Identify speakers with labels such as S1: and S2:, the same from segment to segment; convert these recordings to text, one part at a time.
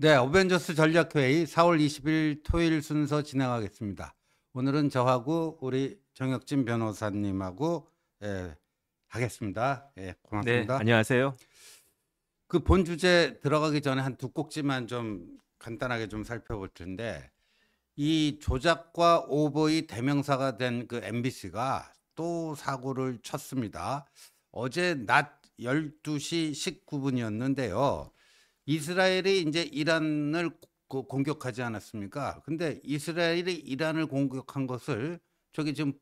S1: 네, 어벤져스 전략회의 4월 20일 토요일 순서 진행하겠습니다. 오늘은 저하고 우리 정혁진 변호사님하고 하겠습니다.
S2: 네,
S1: 고맙습니다.
S2: 안녕하세요.
S1: 그 본 주제 들어가기 전에 한 두 꼭지만 좀 간단하게 좀 살펴볼 텐데, 이 조작과 오보의 대명사가 된 그 MBC가 또 사고를 쳤습니다. 어제 낮 12시 19분이었는데요. 이스라엘이 이제 이란을 공격하지 않았습니까? 근데 이스라엘이 이란을 공격한 것을 저기 지금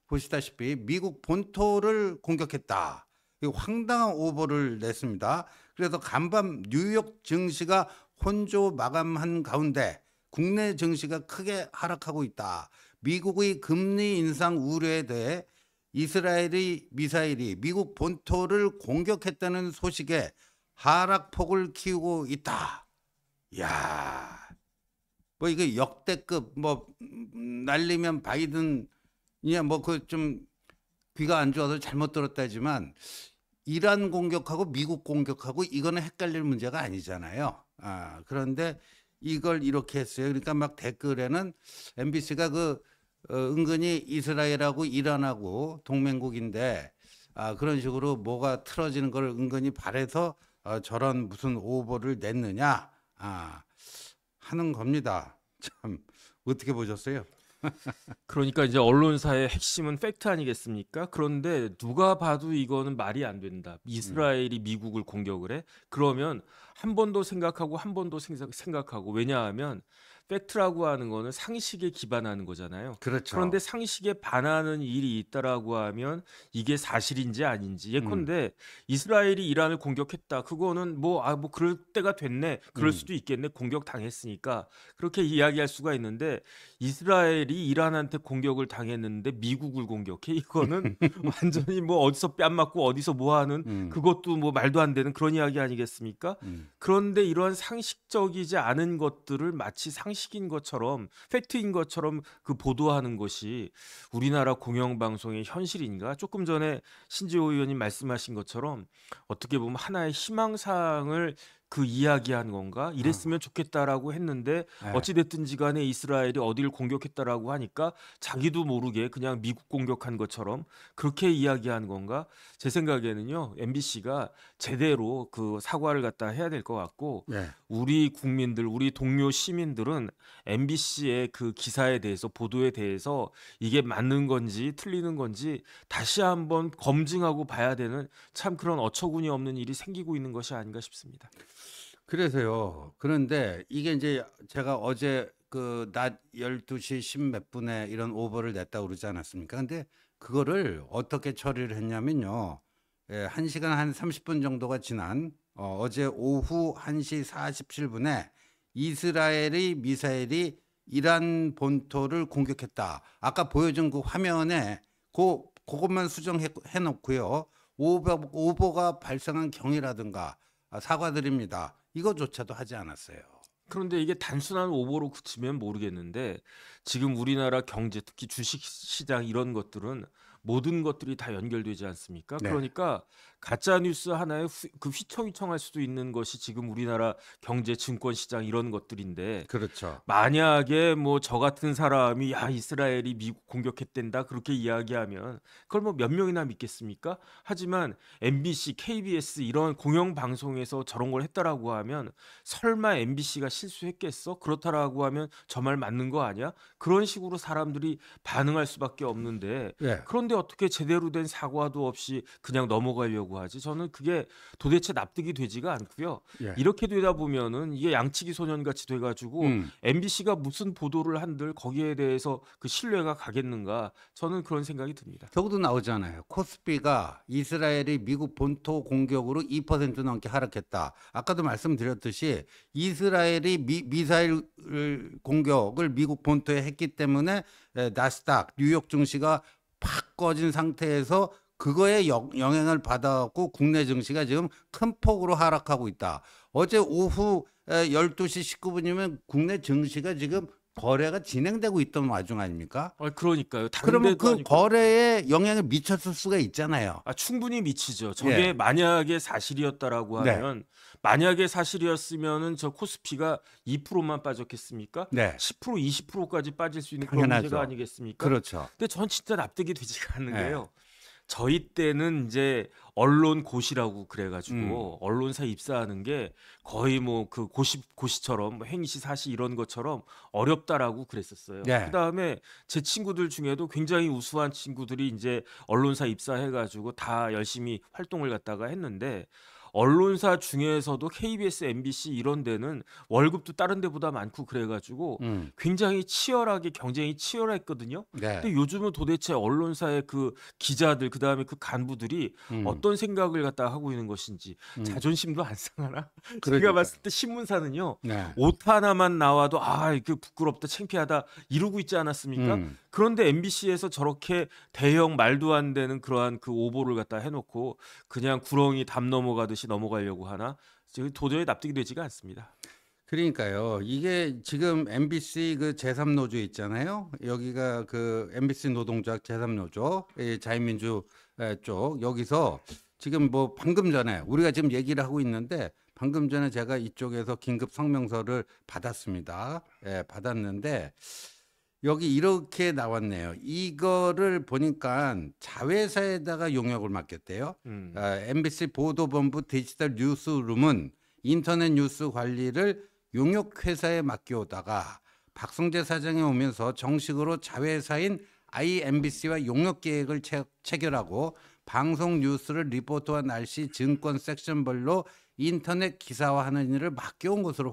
S1: 보시다시피 미국 본토를 공격했다. 이거 황당한 오보를 냈습니다. 그래서 간밤 뉴욕 증시가 혼조 마감한 가운데 국내 증시가 크게 하락하고 있다. 미국의 금리 인상 우려에 대해 이스라엘의 미사일이 미국 본토를 공격했다는 소식에 하락폭을 키우고 있다. 야, 뭐 이거 역대급 뭐 날리면 바이든이야 뭐 그 좀 귀가 안 좋아서 잘못 들었다지만 이란 공격하고 미국 공격하고 이거는 헷갈릴 문제가 아니잖아요. 그런데 이걸 이렇게 했어요. 그러니까 막 댓글에는 MBC가 은근히 이스라엘하고 이란하고 동맹국인데 그런 식으로 뭐가 틀어지는 걸 은근히 바래서 저런 무슨 오보를 냈느냐 하는 겁니다. 참 어떻게 보셨어요?
S2: 그러니까 이제 언론사의 핵심은 팩트 아니겠습니까? 그런데 누가 봐도 이거는 말이 안 된다.
S1: 음,
S2: 이스라엘이 미국을 공격을 해? 그러면 한 번 더 생각하고 한 번 더 생각하고 왜냐하면 팩트라고 하는 거는 상식에 기반하는 거잖아요. 그런데
S1: 그렇죠.
S2: 상식에 반하는 일이 있다라고 하면 이게 사실인지 아닌지
S1: 음,
S2: 예컨대 이스라엘이 이란을 공격했다. 그거는 뭐 그럴 때가 됐네. 그럴
S1: 음,
S2: 수도 있겠네. 공격 당했으니까 그렇게 이야기할 수가 있는데 이스라엘이 이란한테 공격을 당했는데 미국을 공격해? 이거는 완전히 뭐 어디서 뺨 맞고 어디서 뭐 하는
S1: 음,
S2: 그것도 뭐 말도 안 되는 그런 이야기 아니겠습니까?
S1: 음.
S2: 그런데 이러한 상식적이지 않은 것들을 마치 상식인 것처럼 팩트인 것처럼 그 보도하는 것이 우리나라 공영방송의 현실인가? 조금 전에 신지호 의원님 말씀하신 것처럼 어떻게 보면 하나의 희망사항을 그 이야기한 건가?
S1: 아,
S2: 이랬으면 좋겠다라고 했는데
S1: 예.
S2: 어찌됐든지 간에 이스라엘이 어디를 공격했다라고 하니까 자기도 모르게 그냥 미국 공격한 것처럼 그렇게 이야기한 건가? 제 생각에는요, MBC가 제대로 그 사과를 갖다 해야 될 것 같고,
S1: 예.
S2: 우리 국민들, 우리 동료 시민들은 MBC의 그 기사에 대해서, 보도에 대해서 이게 맞는 건지 틀리는 건지 다시 한번 검증하고 봐야 되는 참 그런 어처구니 없는 일이 생기고 있는 것이 아닌가 싶습니다.
S1: 그래서요. 그런데 이게 이제 제가 어제 그 낮 12시 10몇 분에 이런 오보를 냈다고 그러지 않았습니까? 근데 그거를 어떻게 처리를 했냐면요. 1시간 한 30분 정도가 지난 어제 오후 1시 47분에 이스라엘의 미사일이 이란 본토를 공격했다. 아까 보여준 그 화면에 그것만 수정해 놓고요. 오보가 발생한 경위라든가 사과드립니다. 이거조차도 하지 않았어요.
S2: 그런데 이게 단순한 오보로 그치면 모르겠는데 지금 우리나라 경제 특히 주식 시장 이런 것들은 모든 것들이 다 연결되지 않습니까?
S1: 네,
S2: 그러니까 가짜 뉴스 하나에 그 휘청휘청할 수도 있는 것이 지금 우리나라 경제 증권 시장 이런 것들인데
S1: 그렇죠.
S2: 만약에 뭐 저 같은 사람이 야 이스라엘이 미국 공격했댄다 그렇게 이야기하면 그걸 뭐 몇 명이나 믿겠습니까? 하지만 MBC, KBS 이런 공영 방송에서 저런 걸 했다라고 하면 설마 MBC가 실수했겠어? 그렇다라고 하면 저 말 맞는 거 아니야? 그런 식으로 사람들이 반응할 수밖에 없는데
S1: 예,
S2: 그런데 어떻게 제대로 된 사과도 없이 그냥 넘어가려고 하지? 저는 그게 도대체 납득이 되지가 않고요.
S1: 예.
S2: 이렇게 되다 보면은 이게 양치기 소년같이 돼가지고
S1: 음.
S2: MBC가 무슨 보도를 한들 거기에 대해서 그 신뢰가 가겠는가? 저는 그런 생각이 듭니다.
S1: 저것도 나오잖아요. 코스피가 이스라엘이 미국 본토 공격으로 2% 넘게 하락했다. 아까도 말씀드렸듯이 이스라엘이 미사일 공격을 미국 본토에 했기 때문에 나스닥, 뉴욕 증시가 팍 꺼진 상태에서 그거에 영향을 받아갖고 국내 증시가 지금 큰 폭으로 하락하고 있다. 어제 오후 12시 19분이면 국내 증시가 지금 거래가 진행되고 있던 와중 아닙니까?
S2: 그러니까요. 다른
S1: 그러면
S2: 데도
S1: 그
S2: 아니고.
S1: 거래에 영향을 미쳤을 수가 있잖아요.
S2: 충분히 미치죠. 저게
S1: 예.
S2: 만약에 사실이었다라고
S1: 네.
S2: 하면 만약에 사실이었으면은 저 코스피가 2%만 빠졌겠습니까?
S1: 네.
S2: 10% 20%까지 빠질 수 있는 그런
S1: 당연하죠.
S2: 문제가 아니겠습니까?
S1: 그렇죠.
S2: 근데 전 진짜 납득이 되지가 않는
S1: 네.
S2: 게요. 저희 때는 이제 언론 고시라고 그래가지고
S1: 음.
S2: 언론사 입사하는 게 거의 뭐 그 고시처럼 뭐 행시 사시 이런 것처럼 어렵다라고 그랬었어요.
S1: 네.
S2: 그다음에 제 친구들 중에도 굉장히 우수한 친구들이 이제 언론사 입사해가지고 다 열심히 활동을 갖다가 했는데 언론사 중에서도 KBS, MBC 이런 데는 월급도 다른 데보다 많고 그래가지고 굉장히 치열하게 경쟁이 치열했거든요.
S1: 네.
S2: 근데 요즘은 도대체 언론사의 그 기자들 그다음에 그 간부들이 어떤 생각을 갖다 하고 있는 것인지 자존심도 안 상하나? 제가
S1: 그러니까요.
S2: 봤을 때 신문사는요.
S1: 네.
S2: 옷 하나만 나와도 그 부끄럽다 창피하다 이러고 있지 않았습니까? 그런데 MBC에서 저렇게 대형 말도 안 되는 그러한 그 오보를 갖다 해놓고 그냥 구렁이 담 넘어가듯이 넘어가려고 하나? 지금 도저히 납득이 되지가 않습니다.
S1: 그러니까요. 이게 지금 MBC 그 제3노조 있잖아요. 여기가 그 MBC 노동조합 제3노조 자유민주 쪽 여기서 지금 뭐 방금 전에 우리가 지금 얘기를 하고 있는데 방금 전에 제가 이쪽에서 긴급 성명서를 받았습니다. 예, 받았는데 여기 이렇게 나왔네요. 이거를 보니까 자회사에다가 용역을 맡겼대요. MBC 보도본부 디지털 뉴스룸은 인터넷 뉴스 관리를 용역회사에 맡겨오다가 박성재 사장이 오면서 정식으로 자회사인 IMBC와 용역 계획을 체결하고 방송 뉴스를 리포트와 날씨, 증권 섹션별로 인터넷 기사화하는 일을 맡겨온 것으로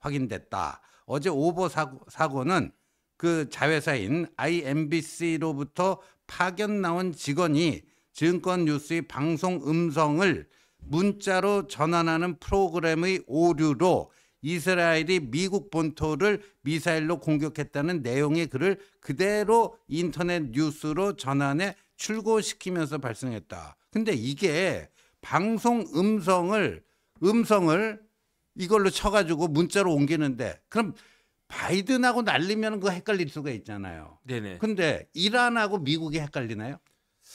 S1: 확인됐다. 어제 오보 사고는 그 자회사인 IMBC로부터 파견 나온 직원이 증권 뉴스의 방송 음성을 문자로 전환하는 프로그램의 오류로 이스라엘이 미국 본토를 미사일로 공격했다는 내용의 글을 그대로 인터넷 뉴스로 전환해 출고시키면서 발생했다. 근데 이게 방송 음성을 이걸로 쳐가지고 문자로 옮기는데 그럼 바이든하고 날리면 그거 헷갈릴 수가 있잖아요.
S2: 네네.
S1: 근데 이란하고 미국이 헷갈리나요?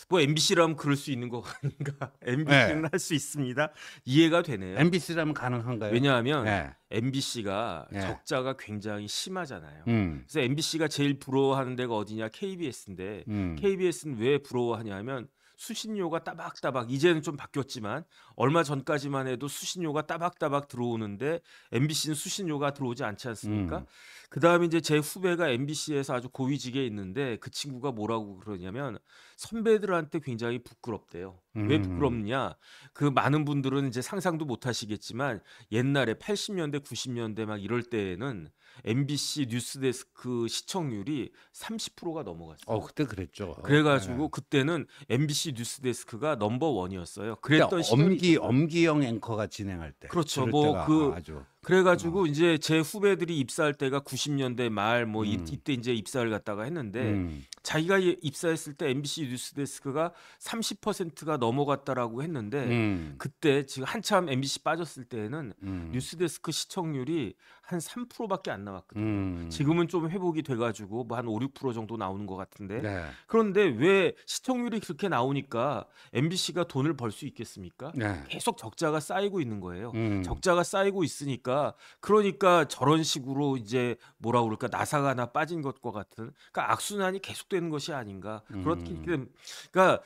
S2: 뭐 MBC라면 그럴 수 있는 거 아닌가? MBC는 할 수 있습니다. 이해가 되네요.
S1: MBC라면 가능한가요?
S2: 왜냐하면
S1: 네.
S2: MBC가
S1: 네.
S2: 적자가 굉장히 심하잖아요.
S1: 음.
S2: 그래서 MBC가 제일 부러워하는 데가 어디냐? KBS인데 KBS는 왜 부러워하냐면 수신료가 따박따박 이제는 좀 바뀌었지만 얼마 전까지만 해도 수신료가 따박따박 들어오는데 MBC는 수신료가 들어오지 않지 않습니까? 그다음에 이제 제 후배가 MBC에서 아주 고위직에 있는데 그 친구가 뭐라고 그러냐면 선배들한테 굉장히 부끄럽대요. 왜 부끄럽냐? 그 많은 분들은 이제 상상도 못 하시겠지만 옛날에 80년대, 90년대 막 이럴 때에는 MBC 뉴스데스크 시청률이 30%가 넘어갔어요.
S1: 그때 그랬죠.
S2: 그래가지고 그때는 MBC 뉴스데스크가 넘버 원이었어요. 그랬던 시절이 있었어요.
S1: 엄기영 앵커가 진행할 때.
S2: 그렇죠.
S1: 그럴
S2: 뭐
S1: 때가
S2: 그
S1: 아주
S2: 그래가지고 이제 제 후배들이 입사할 때가 90년대 말 뭐 이때 이제 입사를 갖다가 했는데 자기가 입사했을 때 MBC 뉴스데스크가 30%가 넘어갔다라고 했는데 그때 지금 한참 MBC 빠졌을 때에는 뉴스데스크 시청률이 한 3%밖에 안 나왔거든요. 지금은 좀 회복이 돼가지고 뭐 한 5, 6% 정도 나오는 것 같은데
S1: 네.
S2: 그런데 왜 시청률이 그렇게 나오니까 MBC가 돈을 벌 수 있겠습니까?
S1: 네.
S2: 계속 적자가 쌓이고 있는 거예요. 적자가 쌓이고 있으니까 그러니까 저런 식으로 이제 뭐라 그럴까 나사가 하나 빠진 것과 같은 그러니까 악순환이 계속되는 것이 아닌가. 그러니까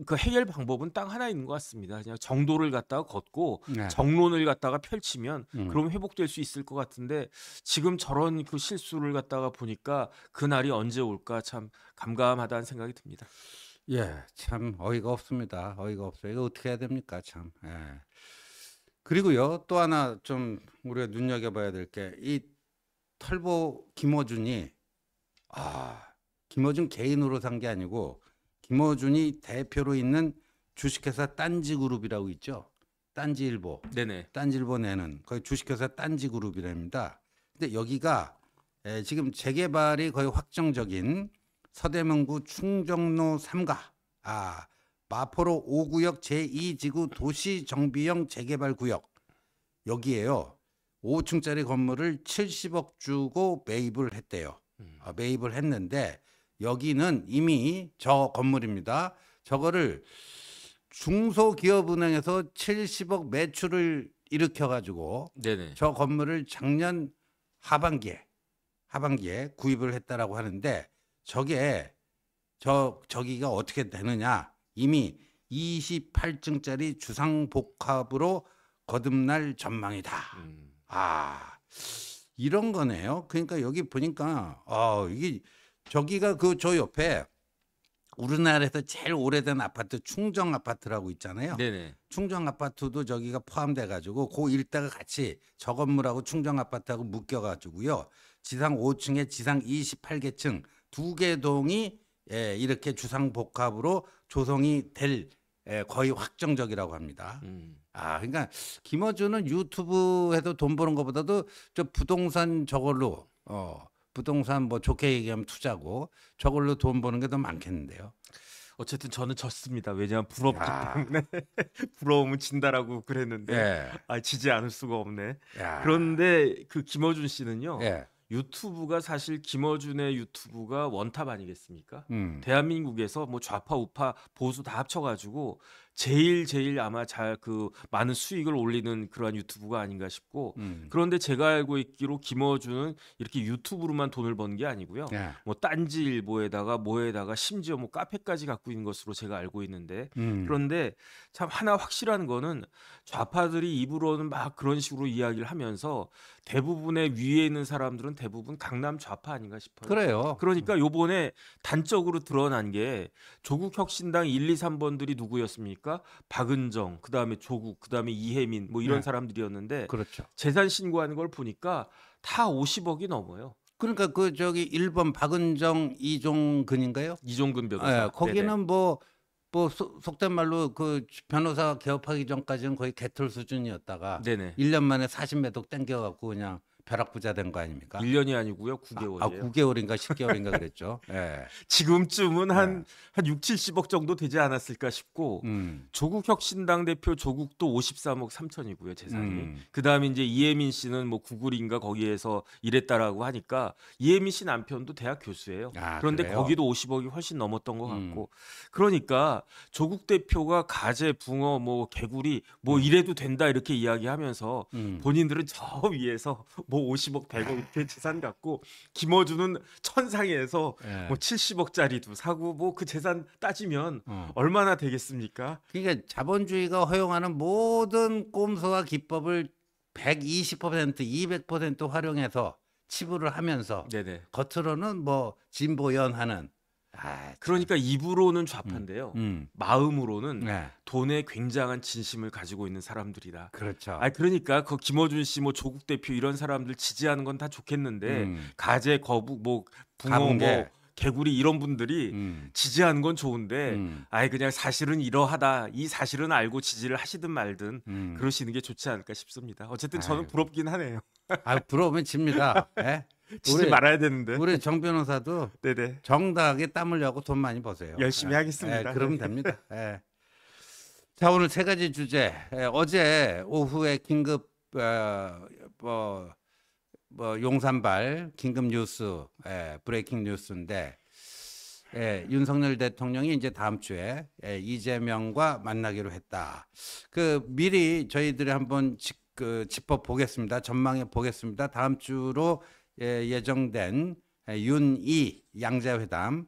S2: 그 해결 방법은 딱 하나 있는 것 같습니다. 그냥 정도를 갖다가 걷고
S1: 네.
S2: 정론을 갖다가 펼치면 그럼 회복될 수 있을 것 같은데 지금 저런 그 실수를 갖다가 보니까 그 날이 언제 올까 참 감감하다는 생각이 듭니다.
S1: 예, 참 어이가 없습니다. 어이가 없어요. 이거 어떻게 해야 됩니까, 참. 예. 그리고요, 또 하나 좀 우리가 눈여겨봐야 될 게 이 털보 김어준이 김어준 개인으로 산 게 아니고 김어준이 대표로 있는 주식회사 딴지그룹이라고 있죠. 딴지일보.
S2: 네네.
S1: 딴지일보 내는 거의 주식회사 딴지그룹이랍니다. 근데 여기가 지금 재개발이 거의 확정적인 서대문구 충정로 3가 마포로 5구역 제2지구 도시정비형 재개발 구역 여기에요. 5층짜리 건물을 70억 주고 매입을 했대요. 매입을 했는데 여기는 이미 저 건물입니다. 저거를 중소기업은행에서 70억 매출을 일으켜가지고
S2: 네네.
S1: 저 건물을 작년 하반기에 구입을 했다라고 하는데 저기가 어떻게 되느냐? 이미 28층짜리 주상복합으로 거듭날 전망이다. 아, 이런 거네요. 그러니까 여기 보니까 이게 저기가 저 옆에 우리나라에서 제일 오래된 아파트 충정 아파트라고 있잖아요.
S2: 네네.
S1: 충정 아파트도 저기가 포함돼 가지고 그 일대가 같이 저 건물하고 충정 아파트하고 묶여 가지고요. 지상 5층에 지상 28개층 두 개 동이 이렇게 주상복합으로 조성이 될 거의 확정적이라고 합니다. 그러니까 김어준은 유튜브에서 돈 버는 것보다도 저 부동산 저걸로 부동산 뭐 좋게 얘기하면 투자고 저걸로 돈 버는 게 더 많겠는데요.
S2: 어쨌든 저는 졌습니다. 왜냐하면 부럽기
S1: 야.
S2: 때문에 부러우면 진다라고 그랬는데
S1: 예.
S2: 지지 않을 수가 없네.
S1: 야.
S2: 그런데 그 김어준 씨는요.
S1: 예.
S2: 유튜브가 사실 김어준의 유튜브가 원탑 아니겠습니까?
S1: 음.
S2: 대한민국에서 뭐 좌파 우파 보수 다 합쳐가지고 제일 아마 그 많은 수익을 올리는 그러한 유튜브가 아닌가 싶고, 그런데 제가 알고 있기로 김어준은 이렇게 유튜브로만 돈을 버는 게 아니고요.
S1: 예.
S2: 뭐 딴지일보에다가 뭐에다가 심지어 뭐 카페까지 갖고 있는 것으로 제가 알고 있는데, 그런데 참 하나 확실한 거는 좌파들이 입으로는 막 그런 식으로 이야기를 하면서 대부분의 위에 있는 사람들은 대부분 강남 좌파 아닌가 싶어요.
S1: 그래요.
S2: 그러니까 요번에 단적으로 드러난 게 조국 혁신당 1, 2, 3번들이 누구였습니까? 박은정, 그다음에 조국, 그다음에 이혜민 뭐 이런
S1: 네.
S2: 사람들이었는데
S1: 그렇죠.
S2: 재산 신고하는 걸 보니까 다 50억이 넘어요.
S1: 그러니까 저기 1번 박은정 이종근인가요?
S2: 이종근 변호사.
S1: 예, 거기는 속된 말로 그 변호사 개업하기 전까지는 거의 개털 수준이었다가
S2: 네네.
S1: 1년 만에 40매독 땡겨갖고 그냥 벼락부자 된 거 아닙니까?
S2: 1년이 아니고요. 9개월이에요.
S1: 9개월인가 10개월인가 그랬죠. 예.
S2: 지금쯤은 한 6, 70억 정도 되지 않았을까 싶고, 조국 혁신당 대표 조국도 53억 3천이고요, 재산이. 그다음에 이제 이혜민 씨는 뭐 구글인가 거기에서 일했다라고 하니까 이혜민 씨 남편도 대학 교수예요. 그런데
S1: 그래요?
S2: 거기도 50억이 훨씬 넘었던 것 같고. 그러니까 조국 대표가 가재, 붕어, 뭐 개구리 뭐 이래도 된다 이렇게 이야기하면서 본인들은 저 위에서 뭐 50억, 100억 이렇게 재산 갖고, 김어준은 천상에서
S1: 예.
S2: 뭐 70억짜리도 사고 뭐 그 재산 따지면
S1: 어.
S2: 얼마나 되겠습니까?
S1: 그러니까 자본주의가 허용하는 모든 꼼수와 기법을 120%, 200% 활용해서 치부를 하면서
S2: 네네.
S1: 겉으로는 뭐 진보연하는.
S2: 그러니까 입으로는 좌파인데요. 마음으로는
S1: 네.
S2: 돈에 굉장한 진심을 가지고 있는 사람들이다.
S1: 그렇죠.
S2: 그러니까 그 김어준 씨, 뭐 조국 대표 이런 사람들 지지하는 건 다 좋겠는데 가재, 거북, 뭐 붕어,
S1: 가붕개.
S2: 뭐 개구리 이런 분들이 지지하는 건 좋은데 그냥 사실은 이러하다, 이 사실은 알고 지지를 하시든 말든 그러시는 게 좋지 않을까 싶습니다. 어쨌든 저는
S1: 아이고.
S2: 부럽긴 하네요.
S1: 부러우면 집니다. 예?
S2: 지지 말아야 되는데.
S1: 우리 정 변호사도
S2: 네네.
S1: 정당하게 땀 흘려고 돈 많이 버세요.
S2: 열심히 하겠습니다.
S1: 그러면 됩니다. 예. 자, 오늘 세 가지 주제. 어제 오후에 긴급 용산발 긴급 뉴스, 브레이킹 뉴스인데, 윤석열 대통령이 이제 다음 주에 이재명과 만나기로 했다. 미리 저희들이 한번 짚어 보겠습니다. 전망해 보겠습니다. 다음 주로 예정된 윤이 양자회담,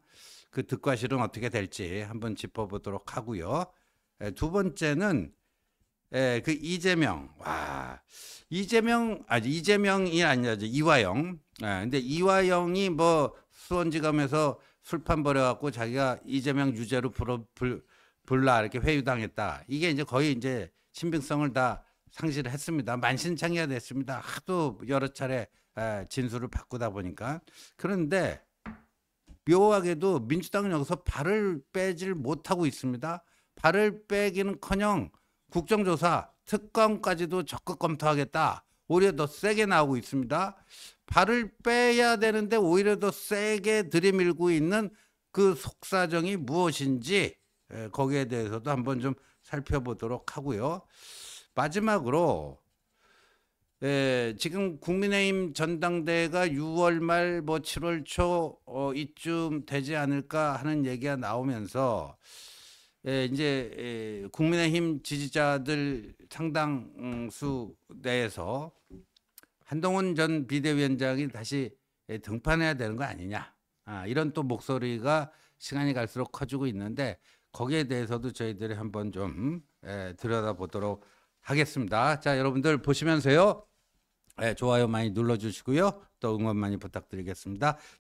S1: 그 득과 실은 어떻게 될지 한번 짚어보도록 하고요. 두 번째는 그 이재명, 이재명이 아니라 이화영. 근데 이화영이 뭐 수원지검에서 술판 벌여갖고 자기가 이재명 유죄로 불라 이렇게 회유당했다. 이게 이제 거의 이제 신빙성을 다 상실을 했습니다. 만신창이가 됐습니다. 하도 여러 차례 진술을 바꾸다 보니까. 그런데 묘하게도 민주당은 여기서 발을 빼질 못하고 있습니다. 발을 빼기는커녕 국정조사, 특검까지도 적극 검토하겠다. 오히려 더 세게 나오고 있습니다. 발을 빼야 되는데 오히려 더 세게 들이밀고 있는 그 속사정이 무엇인지 거기에 대해서도 한번 좀 살펴보도록 하고요. 마지막으로 지금 국민의힘 전당대회가 6월 말 뭐 7월 초 이쯤 되지 않을까 하는 얘기가 나오면서 이제 국민의힘 지지자들 상당수 내에서 한동훈 전 비대위원장이 다시 등판해야 되는 거 아니냐. 이런 또 목소리가 시간이 갈수록 커지고 있는데 거기에 대해서도 저희들이 한번 좀 들여다보도록 하겠습니다. 자, 여러분들 보시면서요. 좋아요 많이 눌러주시고요. 또 응원 많이 부탁드리겠습니다.